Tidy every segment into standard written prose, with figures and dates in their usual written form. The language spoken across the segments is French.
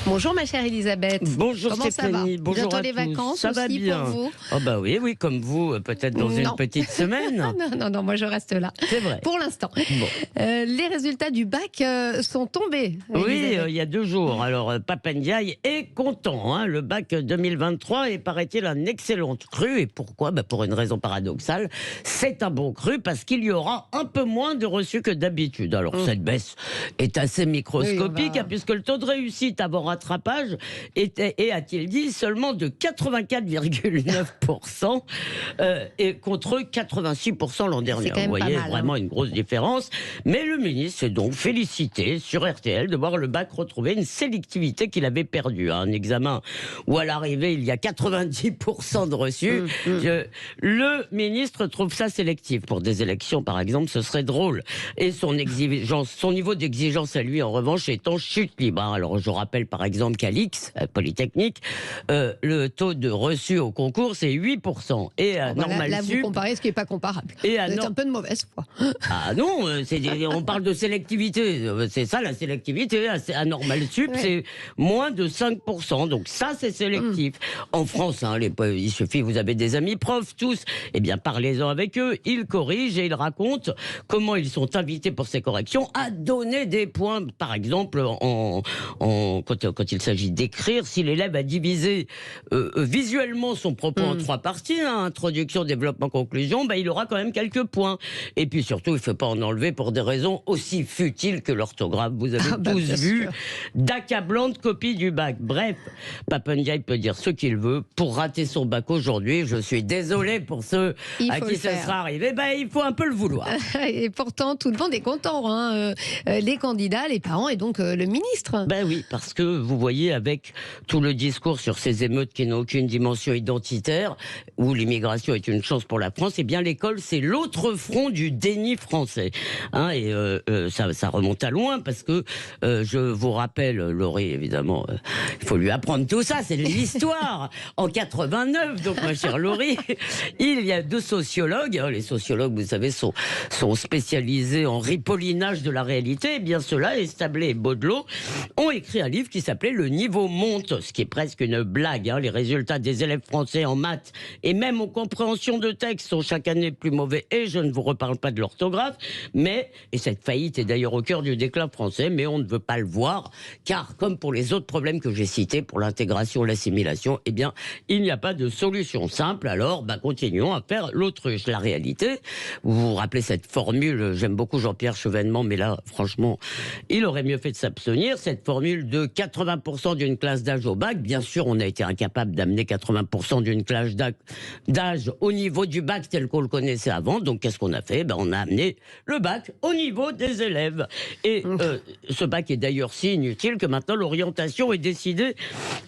Bonjour ma chère Elisabeth. Bonjour Comment Stéphanie, ça va? bonjour Bientôt à les tous. vacances Ça va aussi bien. pour vous? Oh bah oui, comme vous, peut-être dans une petite semaine. Non, moi je reste là. C'est vrai. Pour l'instant. Bon. Les résultats du bac sont tombés. Oui, Elisabeth. il y a 2 jours. Alors, Pap Ndiaye est content. Hein. Le bac 2023 est, paraît-il, un excellent cru. Et pourquoi? Pour une raison paradoxale. C'est un bon cru parce qu'il y aura un peu moins de reçus que d'habitude. Alors, cette baisse est assez microscopique, Oui, puisque le taux de réussite avant rattrapage était, et a-t-il dit, seulement de 84,9%, et contre 86% l'an dernier. quand même Vous pas voyez, mal, vraiment une grosse différence. Mais le ministre s'est donc félicité sur RTL de voir le bac retrouver une sélectivité qu'il avait perdue. Un examen où à l'arrivée il y a 90% de reçus. Le ministre trouve ça sélectif. Pour des élections par exemple, ce serait drôle. Et son niveau d'exigence à lui en revanche est en chute libre. Alors je rappelle par exemple qu'à l'X, Polytechnique, le taux de reçus au concours c'est 8%. Et à Normal Là, vous Sup, comparez ce qui n'est pas comparable. et à Vous êtes un peu de mauvaise foi. Ah non, on parle de sélectivité. C'est ça la sélectivité. À Normal Sup, c'est moins de 5%. Donc ça, c'est sélectif. En France, il suffit, vous avez des amis profs, tous. Eh bien, parlez-en avec eux. Ils corrigent et ils racontent comment ils sont invités pour ces corrections à donner des points. Par exemple, quand il s'agit d'écrire, si l'élève a divisé visuellement son propos en 3 parties, introduction, développement, conclusion, il aura quand même quelques points. Et puis surtout, il ne faut pas en enlever pour des raisons aussi futiles que l'orthographe. Vous avez tous vu d'accablantes copies du bac. Bref, Pap Ndiaye peut dire ce qu'il veut. Pour rater son bac aujourd'hui, je suis désolé pour ceux à qui ça sera arrivé. Il faut un peu le vouloir. Et pourtant, tout le monde est content. Les candidats, les parents et donc le ministre. Oui, parce que vous voyez, avec tout le discours sur ces émeutes qui n'ont aucune dimension identitaire, où l'immigration est une chance pour la France, eh bien l'école, c'est l'autre front du déni français. Ça remonte à loin, parce que je vous rappelle, Laurie, évidemment, il faut lui apprendre tout ça, c'est de l'histoire. En 89, donc ma chère Laurie, il y a 2 sociologues, les sociologues, vous savez, sont spécialisés en ripollinage de la réalité, et bien ceux-là, Establé et Baudelot, ont écrit un livre qui s'appelait Le niveau monte, ce qui est presque une blague. Les résultats des élèves français en maths et même en compréhension de texte sont chaque année plus mauvais, et je ne vous reparle pas de l'orthographe, et cette faillite est d'ailleurs au cœur du déclin français, mais on ne veut pas le voir, car comme pour les autres problèmes que j'ai cités, pour l'intégration, l'assimilation, il n'y a pas de solution simple. Alors, continuons à faire l'autruche. La réalité, vous vous rappelez cette formule, j'aime beaucoup Jean-Pierre Chevènement, mais là, franchement, il aurait mieux fait de s'abstenir, cette formule de 80% d'une classe d'âge au bac. Bien sûr, on a été incapable d'amener 80% d'une classe d'âge au niveau du bac tel qu'on le connaissait avant. Donc, qu'est-ce qu'on a fait? On a amené le bac au niveau des élèves. Et ce bac est d'ailleurs si inutile que maintenant l'orientation est décidée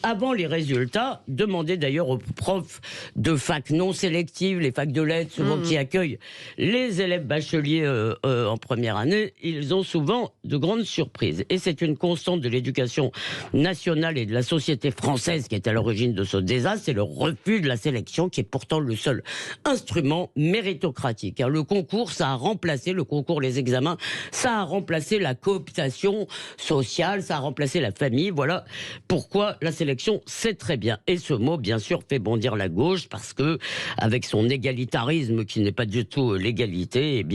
avant les résultats. Demandez d'ailleurs aux profs de fac non sélectives, les facs de lettres, souvent qui accueillent les élèves bacheliers en première année, ils ont souvent de grandes surprises. Et c'est une constante de l'éducation nationale et de la société française qui est à l'origine de ce désastre, c'est le refus de la sélection qui est pourtant le seul instrument méritocratique. Le concours, ça a remplacé, les examens, ça a remplacé la cooptation sociale, ça a remplacé la famille. Voilà pourquoi la sélection, c'est très bien. Et ce mot, bien sûr, fait bondir la gauche parce que, avec son égalitarisme qui n'est pas du tout l'égalité,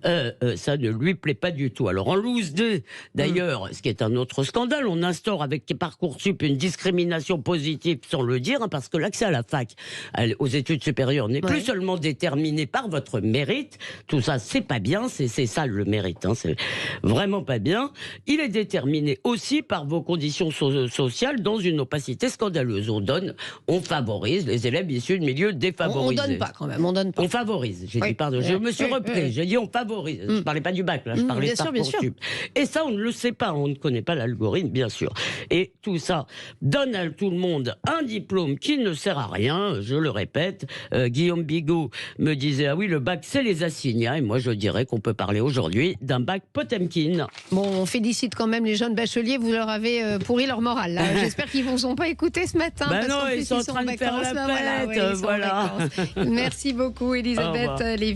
ça ne lui plaît pas du tout. Alors en loose 2, d'ailleurs, ce qui est un autre scandale, on instaure avec Parcoursup une discrimination positive sans le dire, parce que l'accès à la fac, aux études supérieures, n'est plus seulement déterminé par votre mérite. Tout ça, c'est pas bien, c'est ça le mérite, c'est vraiment pas bien. Il est déterminé aussi par vos conditions sociales dans une opacité scandaleuse. On favorise les élèves issus de milieux défavorisés. On donne pas quand même, on donne pas. On favorise, j'ai dit pardon, je me suis repris, j'ai dit on favorise. Je parlais pas du bac là, je parlais de Parcoursup. Et ça, on ne le sait pas, on ne connaît pas l'algorithme, bien sûr. Et tout ça donne à tout le monde un diplôme qui ne sert à rien, je le répète. Guillaume Bigot me disait, ah oui, le bac, c'est les assignats. Et moi, je dirais qu'on peut parler aujourd'hui d'un bac Potemkin. Bon, on félicite quand même les jeunes bacheliers, vous leur avez pourri leur morale. Là. J'espère qu'ils ne vous ont pas écouté ce matin. Non, ils sont en train de faire la fête. Voilà. Merci beaucoup, Elisabeth Lévy.